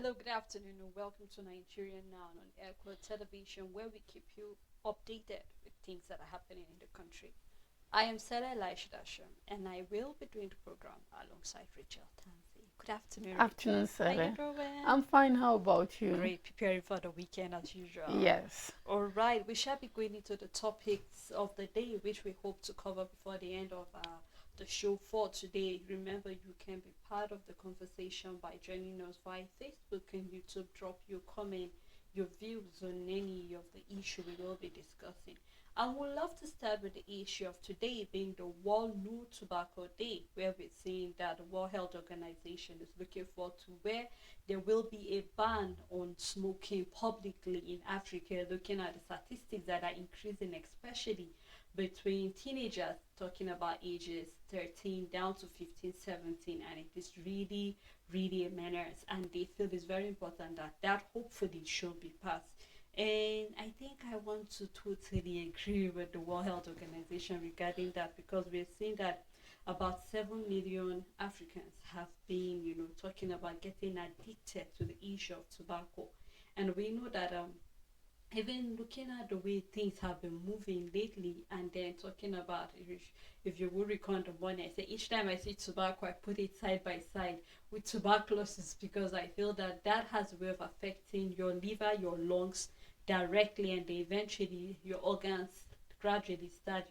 Hello, good afternoon, and welcome to Nigerian Now on Airport Television, where we keep you updated with things that are happening in the country. I am Sarah Elisha Dasham, and I will be doing the program alongside Rachel Tansey. Good afternoon, Rachel. Afternoon, How you Sarah. doing? I'm fine. How about you? Great, preparing for the weekend as usual. Yes. All right, we shall be going into the topics of the day, which we hope to cover before the end of the show for today. Remember, you can be part of the conversation by joining us via Facebook and YouTube. Drop your comment, your views on any of the issue we will be discussing. I would love to start with the issue of today being the World No Tobacco Day, where we're seeing that the World Health Organization is looking forward to where there will be a ban on smoking publicly in Africa, looking at the statistics that are increasing, especially between teenagers, talking about ages 13 down to 15, 17, and it is really, really a menace. And they feel it's very important that that hopefully should be passed. And I think I want to totally agree with the World Health Organization regarding that because we're seeing that about 7 million Africans have been, talking about getting addicted to the issue of tobacco. And we know that even looking at the way things have been moving lately and then talking about if you will recall the morning, I say each time I see tobacco I put it side by side with tuberculosis because I feel that that has a way of affecting your liver, your lungs directly, and then eventually your organs gradually start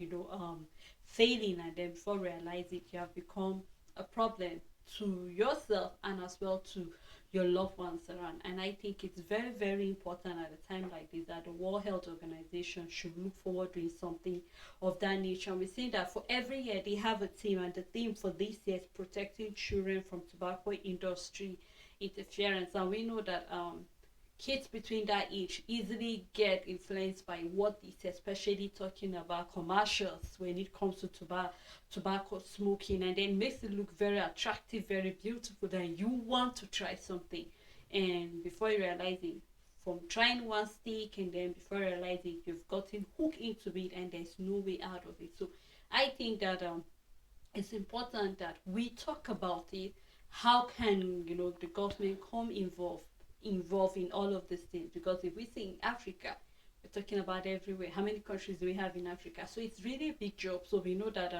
failing, and then before realizing you have become a problem to yourself and as well to your loved ones around. And I think it's very, very important at a time like this that the World Health Organization should look forward doing something of that nature. And we're seeing that for every year they have a theme, and the theme for this year is protecting children from tobacco industry interference. And we know that kids between that age easily get influenced by what it's especially talking about commercials when it comes to tobacco smoking, and then makes it look very attractive, very beautiful, that you want to try something, and before you realize it, from trying one stick and then before realizing you've gotten hooked into it and there's no way out of it. So I think that it's important that we talk about it. How can the government come involved in all of these things? Because if we see in Africa, we're talking about everywhere. How many countries do we have in Africa? So it's really a big job. So we know that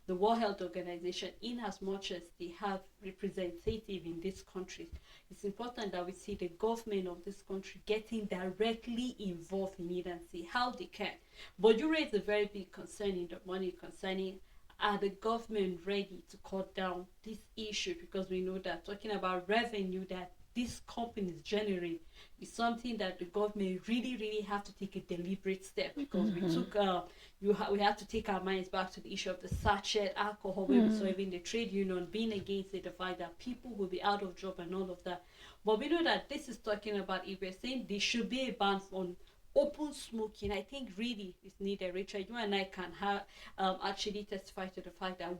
the World Health Organization, in as much as they have representative in these countries, it's important that we see the government of this country getting directly involved in it and see how they can. But you raise a very big concern in the money concerning, are the government ready to cut down this issue? Because we know that talking about revenue that these companies generate is something that the government really, really have to take a deliberate step, because we Mm-hmm. took we have to take our minds back to the issue of the sachet alcohol, where we saw Mm. even the trade union being against it, the fact that people will be out of job and all of that. But we know that this is talking about, if we're saying there should be a ban on open smoking, I think really is needed. Rachel, you and I can have actually testify to the fact that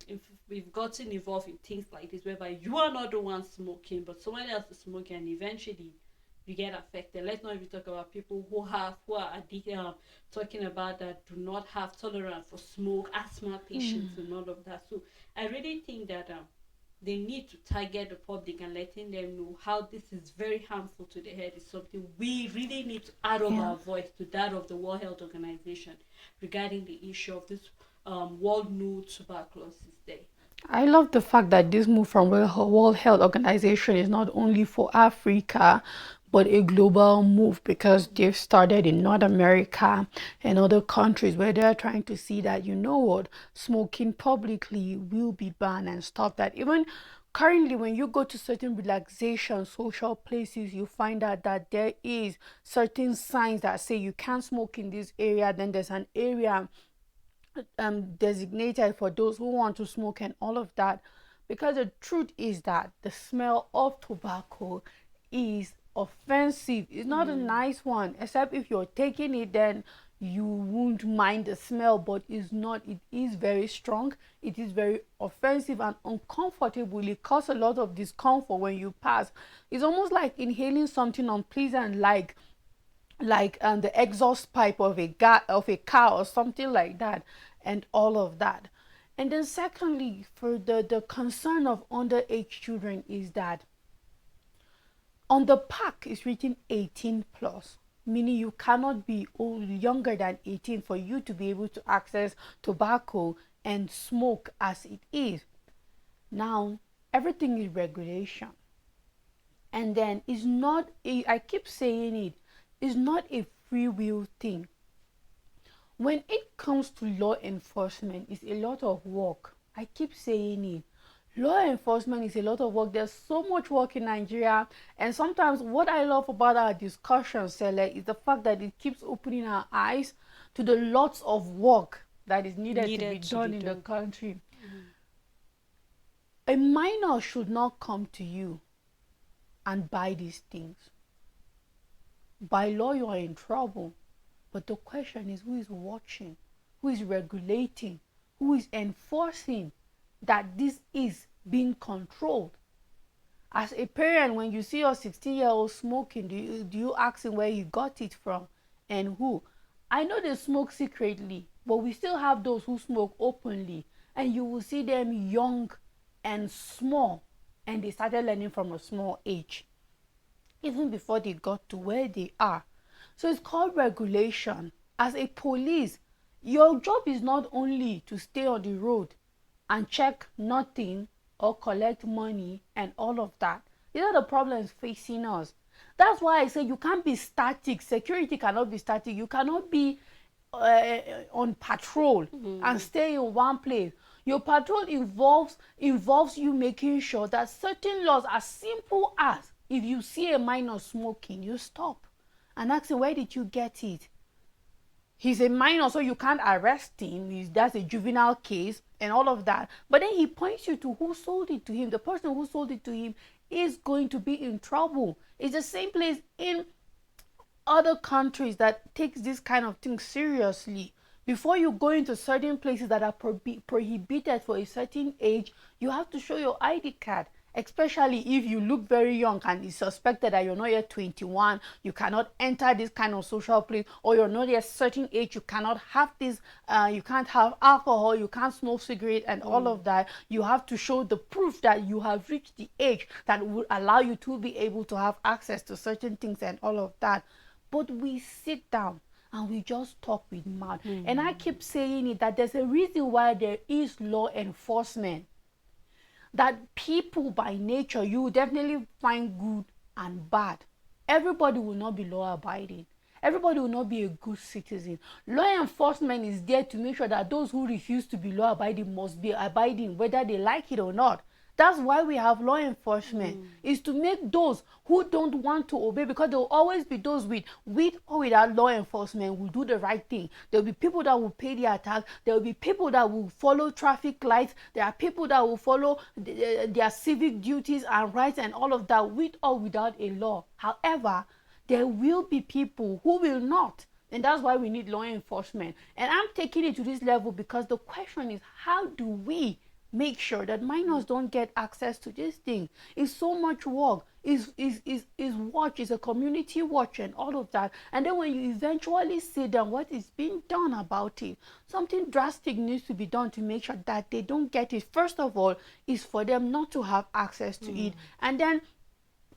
if we've gotten involved in things like this whereby you are not the one smoking but someone else is smoking, and eventually you get affected. Let's not even talk about people who are addicted, talking about that do not have tolerance for smoke, asthma patients and all of that. So I really think that they need to target the public and letting them know how this is very harmful to the health is something we really need to add up Yeah. our voice to that of the World Health Organization regarding the issue of this World No Tuberculosis Day. I love the fact that this move from World Health Organization is not only for Africa, but a global move because they've started in North America and other countries where they're trying to see that, you know what, smoking publicly will be banned and stop that. Even currently, when you go to certain relaxation social places, you find out that there is certain signs that say you can't smoke in this area. Then there's an area designated for those who want to smoke and all of that, because the truth is that the smell of tobacco is offensive. It's not a Mm, nice one, except if you're taking it, then you won't mind the smell, but it's not, it is very strong, it is very offensive and uncomfortable. It causes a lot of discomfort when you pass. It's almost like inhaling something unpleasant, like the exhaust pipe of a car or something like that, and all of that. And then secondly, for the concern of underage children is that On the pack is written 18 plus, meaning you cannot be younger than 18 for you to be able to access tobacco and smoke as it is. Now, everything is regulation. And then it's not, I keep saying it, it's not a free will thing. When it comes to law enforcement, it's a lot of work. I keep saying it. Law enforcement is a lot of work. There's so much work in Nigeria, and sometimes what I love about our discussion, Sele, is the fact that it keeps opening our eyes to the lots of work that is needed to be done in the country. A minor should not come to you and buy these things. By law, you are in trouble. But the question is, who is watching? Who is regulating? Who is enforcing that this is being controlled? As a parent, when you see your 16-year-old smoking, do you ask him where he got it from and who? I know they smoke secretly, but we still have those who smoke openly, and you will see them young and small, and they started learning from a small age, even before they got to where they are. So it's called regulation. As a police, your job is not only to stay on the road and check nothing or collect money and all of that. These are the problems facing us. That's why I say you can't be static. Security cannot be static. You cannot be on patrol and stay in one place. Your patrol involves you making sure that certain laws, as simple as if you see a minor smoking, you stop and ask him, where did you get it? He's a minor, so you can't arrest him. That's a juvenile case and all of that. But then he points you to who sold it to him. The person who sold it to him is going to be in trouble. It's the same place in other countries that takes this kind of thing seriously. Before you go into certain places that are prohibited for a certain age, you have to show your ID card. Especially if you look very young and it's suspected that you're not yet 21, you cannot enter this kind of social place, or you're not yet certain age, you cannot have this, you can't have alcohol, you can't smoke cigarette and all of that. You have to show the proof that you have reached the age that will allow you to be able to have access to certain things and all of that. But we sit down and we just talk with mouth. And I keep saying it, that there's a reason why there is law enforcement. That people by nature, you will definitely find good and bad. Everybody will not be law abiding. Everybody will not be a good citizen. Law enforcement is there to make sure that those who refuse to be law abiding must be abiding, whether they like it or not. That's why we have law enforcement, is to make those who don't want to obey, because there will always be those with or without law enforcement will do the right thing. There will be people that will pay their tax. There will be people that will follow traffic lights. There are people that will follow their civic duties and rights and all of that, with or without a law. However, there will be people who will not. And that's why we need law enforcement. And I'm taking it to this level because the question is, how do we make sure that minors don't get access to this thing? It's so much work. Is watch, is a community watch and all of that. And then when you eventually see down what is being done about it, something drastic needs to be done to make sure that they don't get it. First of all, is for them not to have access to it. And then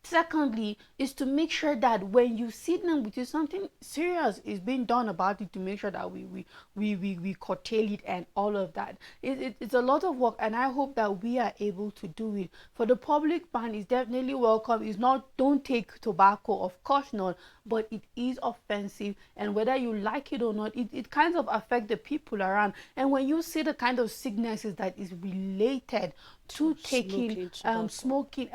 secondly, is to make sure that when you sit down with you, something serious is being done about it, to make sure that we curtail it and all of that. It's a lot of work, and I hope that we are able to do it. For the public ban is definitely welcome. It's not, don't take tobacco, of course not, but it is offensive, and whether you like it or not, it kind of affects the people around. And when you see the kind of sicknesses that is related to taking smoking,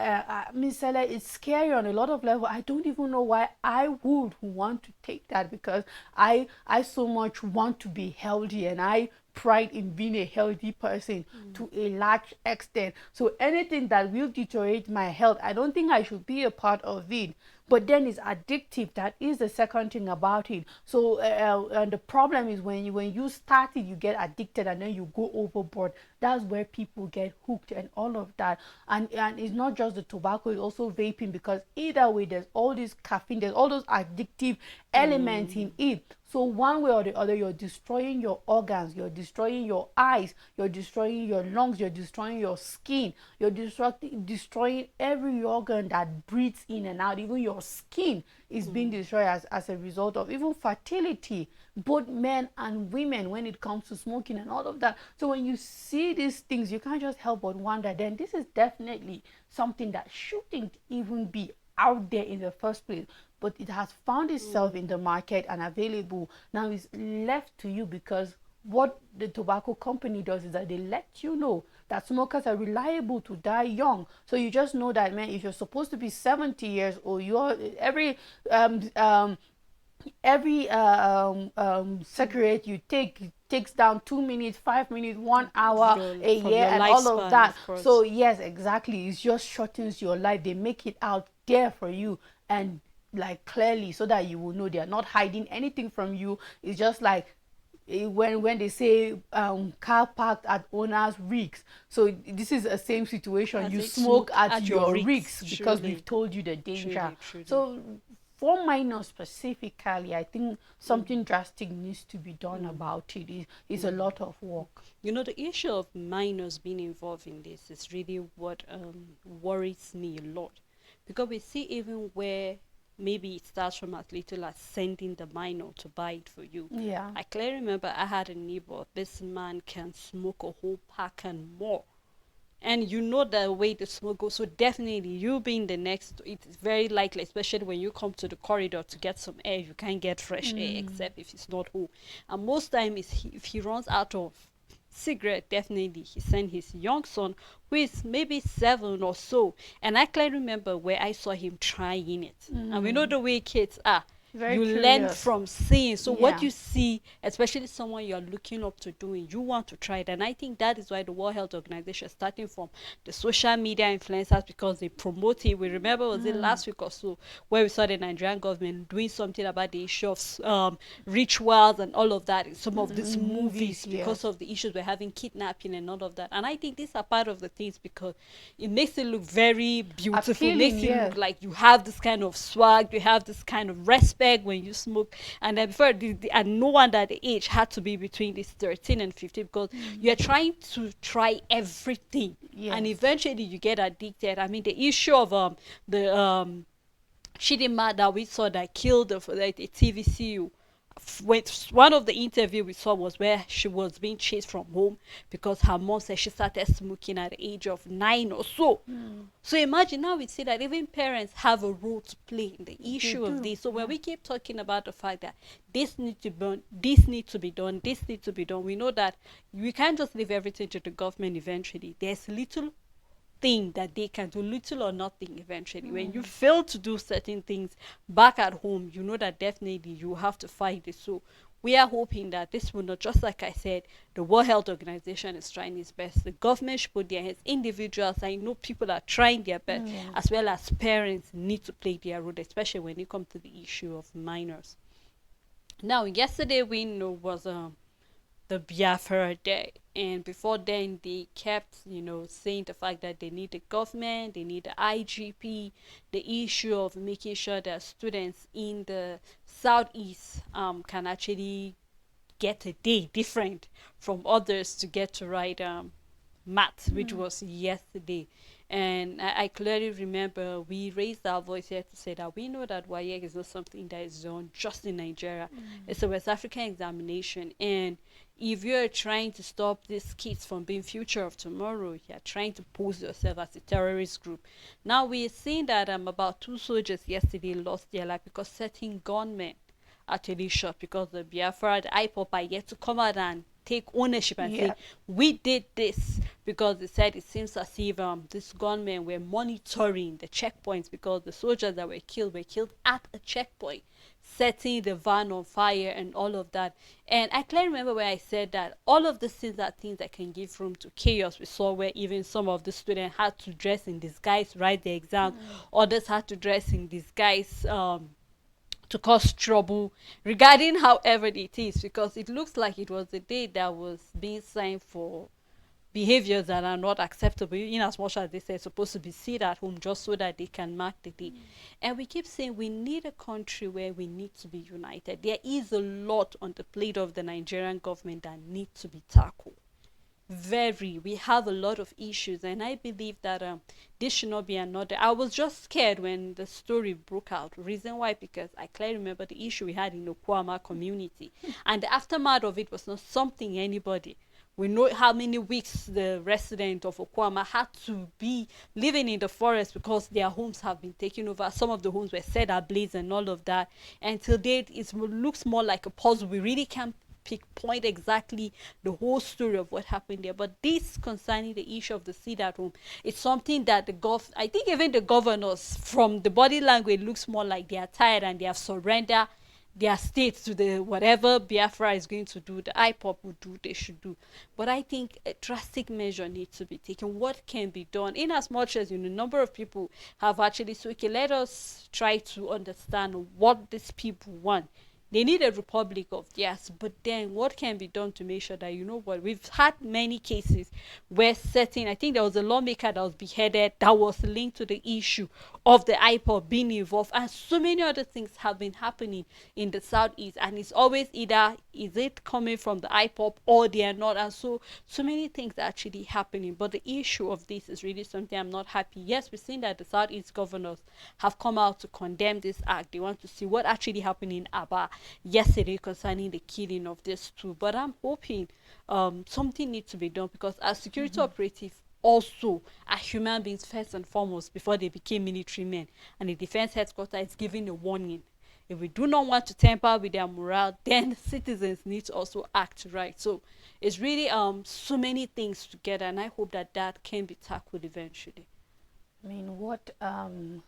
Miss Ella, it's scary on a lot of levels. I don't even know why I would want to take that, because I so much want to be healthy, and I pride in being a healthy person to a large extent. So anything that will deteriorate my health, I don't think I should be a part of it. but then it's addictive. That is the second thing about it. So and the problem is when you start it, you get addicted and then you go overboard. That's where people get hooked and all of that. And it's not just the tobacco, it's also vaping, because either way there's all this caffeine, there's all those addictive elements in it. So one way or the other, you're destroying your organs, you're destroying your eyes, you're destroying your lungs, you're destroying your skin, you're destroying every organ that breathes in and out. Even your skin is being destroyed as a result of even fertility, both men and women, when it comes to smoking and all of that. So when you see these things, you can't just help but wonder, then this is definitely something that shouldn't even be out there in the first place, but it has found itself in the market and available. Now it's left to you, because what the tobacco company does is that they let you know that smokers are reliable to die young. So you just know that, man, if you're supposed to be 70 years old, you're every cigarette you take, it takes down 2 minutes, 5 minutes, 1 hour, a year, and all of that. So yes, exactly, it just shortens your life. They make it out there for you, and like clearly, so that you will know they are not hiding anything from you. It's just like when they say car parked at owner's rigs. So this is the same situation. As you they smoke smoke at at your your rigs, rigs, because truly. we've told you the danger. Truly. So for minors specifically, I think something drastic needs to be done about it. It's a lot of work. You know, the issue of minors being involved in this is really what worries me a lot, because we see even where maybe it starts from as little as sending the minor to buy it for you. Yeah. I clearly remember I had a neighbor. This man can smoke a whole pack and more, and you know the way the smoke goes. So definitely, you being the next, it's very likely, especially when you come to the corridor to get some air, you can't get fresh air except if it's not home. And most time is if he runs out of cigarette, definitely he sent his young son, who is maybe 7 or so. And I clearly remember where I saw him trying it. And we know the way kids are. Very You learn curious. from seeing. So what Yeah. you see, especially someone you're looking up to doing, you want to try it. And I think that is why the World Health Organization, starting from the social media influencers, because they promote it. We remember, was it last week or so, where we saw the Nigerian government doing something about the issue of rituals and all of that in some of these movies, because yes. of the issues we're having, kidnapping and all of that. And I think these are part of the things, because it makes it look very beautiful. Appealing, Makes it yeah. look like you have this kind of swag, you have this kind of respect when you smoke. And then before and no wonder the age had to be between this 13 and 15, because you're trying to try everything. Yes. And eventually you get addicted. I mean, the issue of the Chidinma that we saw that killed the TVCU. One of the interview we saw was where she was being chased from home because her mom said she started smoking at the age of 9 or so. So imagine, now we see that even parents have a role to play in the issue of this. So when we keep talking about the fact that this needs to be done, this needs to be done, this needs to be done, we know that we can't just leave everything to the government. Eventually there's little thing that they can do, little or nothing. Eventually when you fail to do certain things back at home, you know that definitely you have to fight it. So we are hoping that this will not, just like I said, the World Health Organization is trying its best, the government should put their hands, individuals, I know people are trying their best, as well as parents need to play their role, especially when it comes to the issue of minors. Now yesterday we know was the Biafra Day. And before then, they kept, saying the fact that they need the government, they need the IGP, the issue of making sure that students in the southeast can actually get a day different from others to get to write math, which was yesterday. And I clearly remember we raised our voice here to say that we know that WAEC is not something that is done just in Nigeria. It's a West African examination. And if you're trying to stop these kids from being future of tomorrow, you're trying to pose yourself as a terrorist group. Now we're seeing that about 2 soldiers yesterday lost their life because certain gunmen actually shot, because the Biafra, the IPOP are yet to come out and take ownership and say Yeah. we did this, because they said it seems as if these gunmen were monitoring the checkpoints, because the soldiers that were killed at a checkpoint, setting the van on fire and all of that. And I clearly remember when I said that all of these things are things that can give room to chaos. We saw where even some of the students had to dress in disguise, write the exam, others had to dress in disguise to cause trouble regarding however it is, because it looks like it was a day that was being signed for behaviors that are not acceptable, in as much as they say supposed to be sit at home just so that they can mark the day. And we keep saying we need a country where we need to be united. There is a lot on the plate of the Nigerian government that need to be tackled. Very, we have a lot of issues, and I believe that this should not be another. I was just scared when the story broke out. Reason why? Because I clearly remember the issue we had in the Kwama community, and the aftermath of it was not something anybody. We know how many weeks the resident of Okwama had to be living in the forest because their homes have been taken over. Some of the homes were set ablaze and all of that. And till date, it looks more like a puzzle. We really can't pinpoint exactly the whole story of what happened there. But this concerning the issue of the seed at home, it's something that I think even the governors, from the body language, looks more like they are tired and they have surrendered their states to the whatever Biafra is going to do, the IPOP will do, they should do. But I think a drastic measure needs to be taken. What can be done? In as much as a number of people have actually, so okay, let us try to understand what these people want. They need a republic of theirs, but then what can be done to make sure that, what, we've had many cases where certain, I think there was a lawmaker that was beheaded that was linked to the issue of the IPOB being involved, and so many other things have been happening in the southeast, and it's always either is it coming from the IPOB or they are not, and so many things are actually happening. But the issue of this is really something I'm not happy. Yes, we've seen that the southeast governors have come out to condemn this act. They want to see what actually happened in Aba yesterday concerning the killing of these two. But I'm hoping something needs to be done, because as security operatives also are human beings first and foremost before they became military men. And the defense headquarters is giving a warning. If we do not want to tamper with their morale, then citizens need to also act right. So it's really so many things together, and I hope that that can be tackled eventually. I mean, what the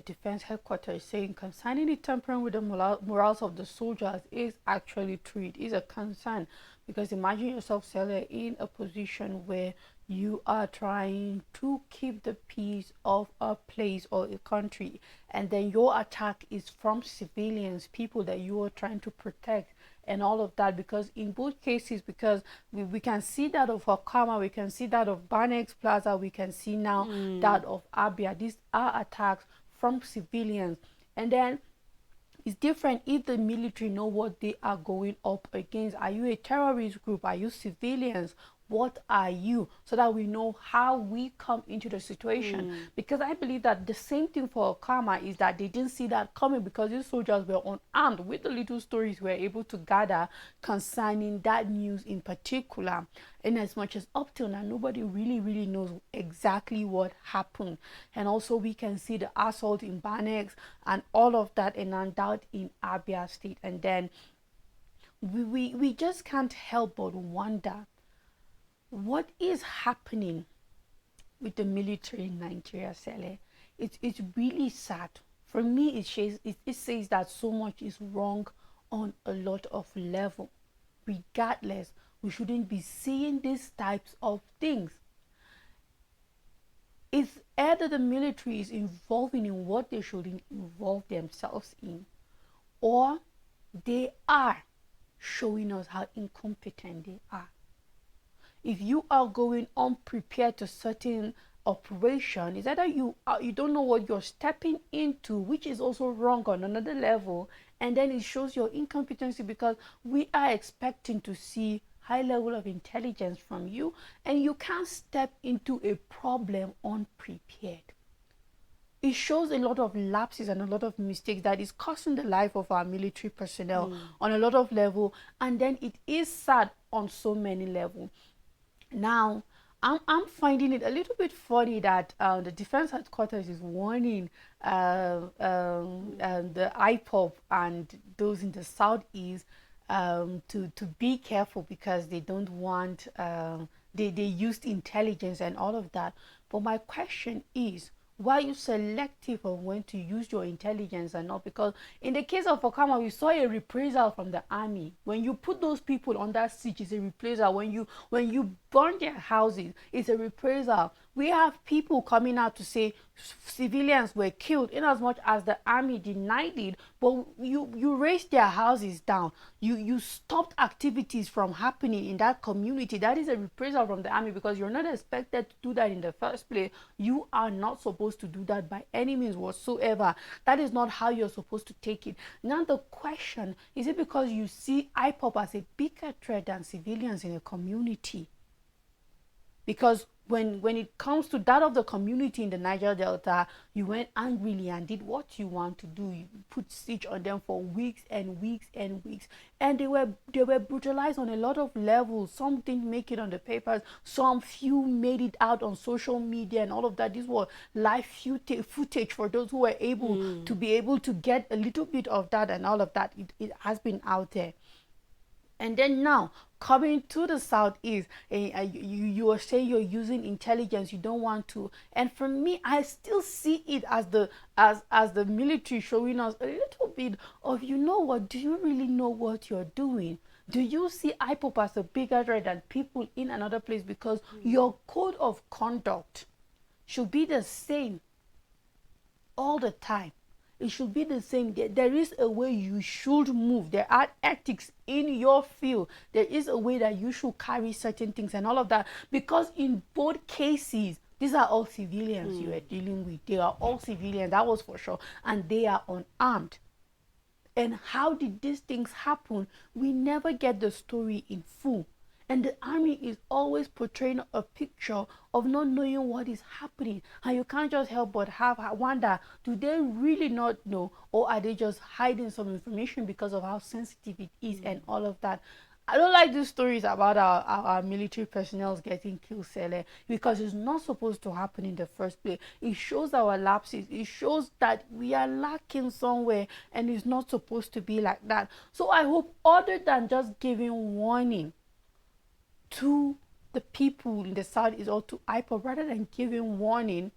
defense headquarters is saying concerning the tampering with the morals of the soldiers is actually true. It is a concern, because imagine yourself, Sele, in a position where you are trying to keep the peace of a place or a country, and then your attack is from civilians, people that you are trying to protect, and all of that. Because in both cases, because we can see that of Okama, we can see that of Banex Plaza, we can see now that of Abia. These are attacks from civilians, and then it's different if the military know what they are going up against. Are you a terrorist group? Are you civilians? What are you? So that we know how we come into the situation. Because I believe that the same thing for Okama is that they didn't see that coming, because these soldiers were unarmed. With the little stories we were able to gather concerning that news in particular, in as much as up till now nobody really knows exactly what happened. And also we can see the assault in Banex and all of that, and out in Abia State. And then we just can't help but wonder what is happening with the military in Nigeria, Sele. It's really sad. For me, it says that so much is wrong on a lot of level. Regardless, we shouldn't be seeing these types of things. It's either the military is involving in what they shouldn't involve themselves in, or they are showing us how incompetent they are. If you are going unprepared to certain operation, it's either you don't know what you're stepping into, which is also wrong on another level, and then it shows your incompetency, because we are expecting to see high level of intelligence from you, and you can't step into a problem unprepared. It shows a lot of lapses and a lot of mistakes that is costing the life of our military personnel on a lot of level, and then it is sad on so many levels. Now, I'm finding it a little bit funny that the defense headquarters is warning the IPOP and those in the southeast to be careful because they don't want they used intelligence and all of that. But my question is, why are you selective of when to use your intelligence and not? Because in the case of Okama, we saw a reprisal from the army. When you put those people under siege, it's a reprisal. When you burn their houses, it's a reprisal. We have people coming out to say civilians were killed, in as much as the army denied it. But you raised their houses down. You stopped activities from happening in that community. That is a reprisal from the army, because you're not expected to do that in the first place. You are not supposed to do that by any means whatsoever. That is not how you're supposed to take it. Now the question is, it because you see IPOB as a bigger threat than civilians in a community? Because when it comes to that of the community in the Niger Delta, you went angrily and did what you want to do. You put siege on them for weeks and weeks and weeks, and they were brutalized on a lot of levels. Some didn't make it on the papers, some few made it out on social media and all of that. This was live footage for those who were able to be able to get a little bit of that and all of that. It has been out there. And then now coming to the southeast, you are saying you're using intelligence, you don't want to. And for me, I still see it as the military showing us a little bit of, you know what, do you really know what you're doing? Do you see IPOP as a bigger threat than people in another place? Because your code of conduct should be the same all the time. It should be the same. There is a way you should move. There are ethics in your field. There is a way that you should carry certain things and all of that. Because in both cases, these are all civilians you are dealing with. They are all civilians, that was for sure. And they are unarmed. And how did these things happen? We never get the story in full. And the army is always portraying a picture of not knowing what is happening. And you can't just help but wonder, do they really not know? Or are they just hiding some information because of how sensitive it is and all of that? I don't like these stories about our military personnel getting killed, Sele, because it's not supposed to happen in the first place. It shows our lapses. It shows that we are lacking somewhere, and it's not supposed to be like that. So I hope, other than just giving warning to the people in the southeast or to IPOB, rather than giving warning,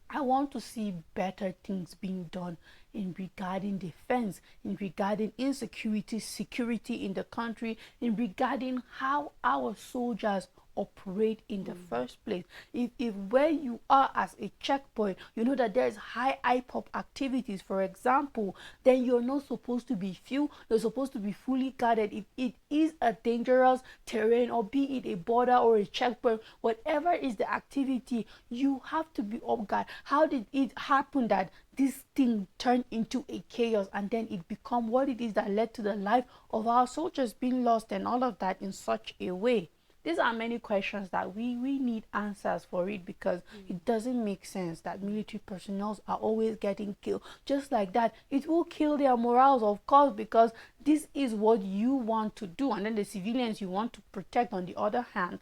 I want to see better things being done in regarding defense, in regarding insecurity, security in the country, in regarding how our soldiers operate in the first place. If where you are as a checkpoint, you know that there's high IPOP activities, for example, then you're not supposed to be few, you're supposed to be fully guarded. If it is a dangerous terrain, or be it a border or a checkpoint, whatever is the activity, you have to be on guard. How did it happen that this thing turned into a chaos, and then it become what it is that led to the life of our soldiers being lost and all of that in such a way? These are many questions that we need answers for it, because it doesn't make sense that military personnel are always getting killed. Just like that, it will kill their morals, of course, because this is what you want to do, and then the civilians you want to protect, on the other hand,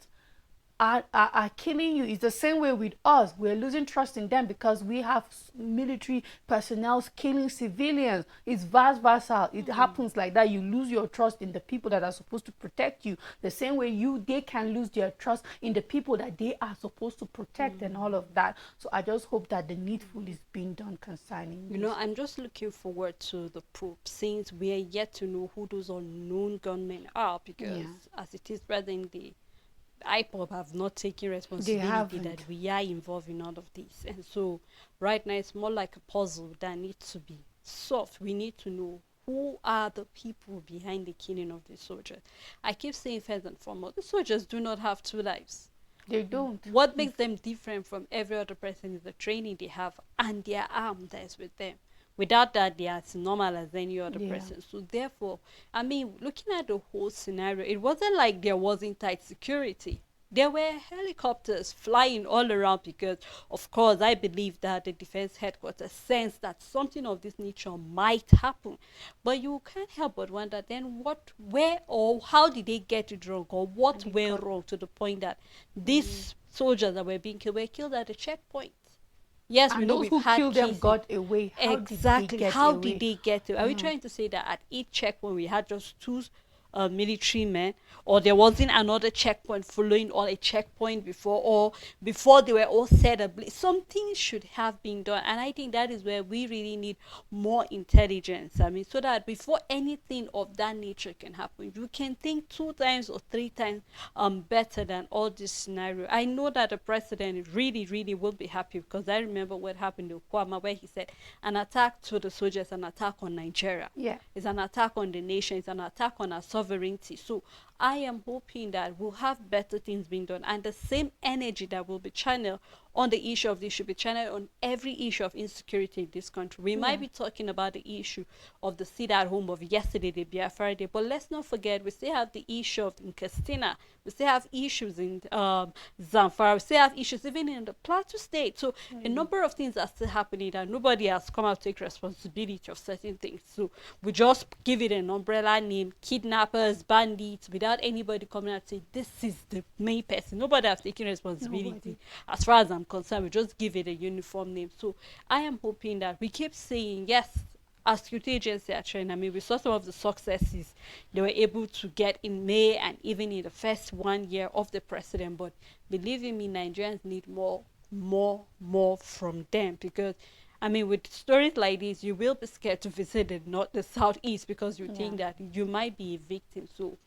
are killing you. It's the same way with us. We're losing trust in them because we have military personnel killing civilians. It's vice versa. It happens like that. You lose your trust in the people that are supposed to protect you. The same way they can lose their trust in the people that they are supposed to protect and all of that. So I just hope that the needful is being done concerning this. You know, I'm just looking forward to the proof, since we are yet to know who those unknown gunmen are, because as it is presently, IPOB have not taken responsibility that we are involved in all of this. And so right now it's more like a puzzle that needs to be solved. We need to know who are the people behind the killing of the soldiers. I keep saying, first and foremost, the soldiers do not have two lives. They don't. What makes them different from every other person is the training they have and their arm that is with them. Without that, they are as normal as any other person. So therefore, I mean, looking at the whole scenario, it wasn't like there wasn't tight security. There were helicopters flying all around, because, of course, I believe that the defense headquarters sensed that something of this nature might happen. But you can't help but wonder, then where or how did they get it wrong, or what went wrong to the point that these soldiers that were being killed were killed at the checkpoint? Yes, we And know those we've who had killed them cases. got away. How did they Exactly. get How did away? they get to? Are we trying to say that at each checkpoint we had just two military men, or there wasn't another checkpoint following on a checkpoint before, or before they were all set ablaze? Something should have been done, and I think that is where we really need more intelligence. I mean, so that before anything of that nature can happen, you can think two times or three times better than all this scenario. I know that the president really, really will be happy, because I remember what happened in Kwama, where he said an attack to the soldiers, an attack on Nigeria. Yeah. It's an attack on the nation. It's an attack on our sovereignty. So I am hoping that we'll have better things being done, and the same energy that will be channeled on the issue of this should be channeled on every issue of insecurity in this country. We might be talking about the issue of the sit at home of yesterday, the Biafra Day, but let's not forget we still have the issue of in Castina. We still have issues in Zamfara. We still have issues even in the Plateau State. So a number of things are still happening, and nobody has come out to take responsibility of certain things. So we just give it an umbrella name: kidnappers, bandits, without anybody coming out and say this is the main person. Nobody has taken responsibility. Nobody. As far as I'm concerned, we just give it a uniform name. So I am hoping that we keep saying yes, as security agency are trying. I mean, we saw some of the successes they were able to get in May and even in the first 1 year of the president. But believe in me, Nigerians need more from them, because I mean, with stories like this, you will be scared to visit the southeast, because you think that you might be a victim. So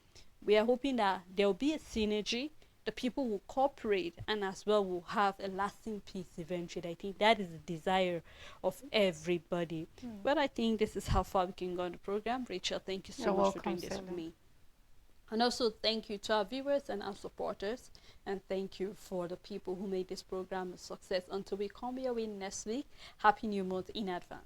we are hoping that there will be a synergy, the people will cooperate, and as well will have a lasting peace eventually. I think that is the desire of everybody. But I think this is how far we can go on the program. Rachel, thank you so You're much for welcome, doing this with Sela. me. And also thank you to our viewers and our supporters. And thank you for the people who made this program a success. Until we come your way next week, Happy New Month in advance.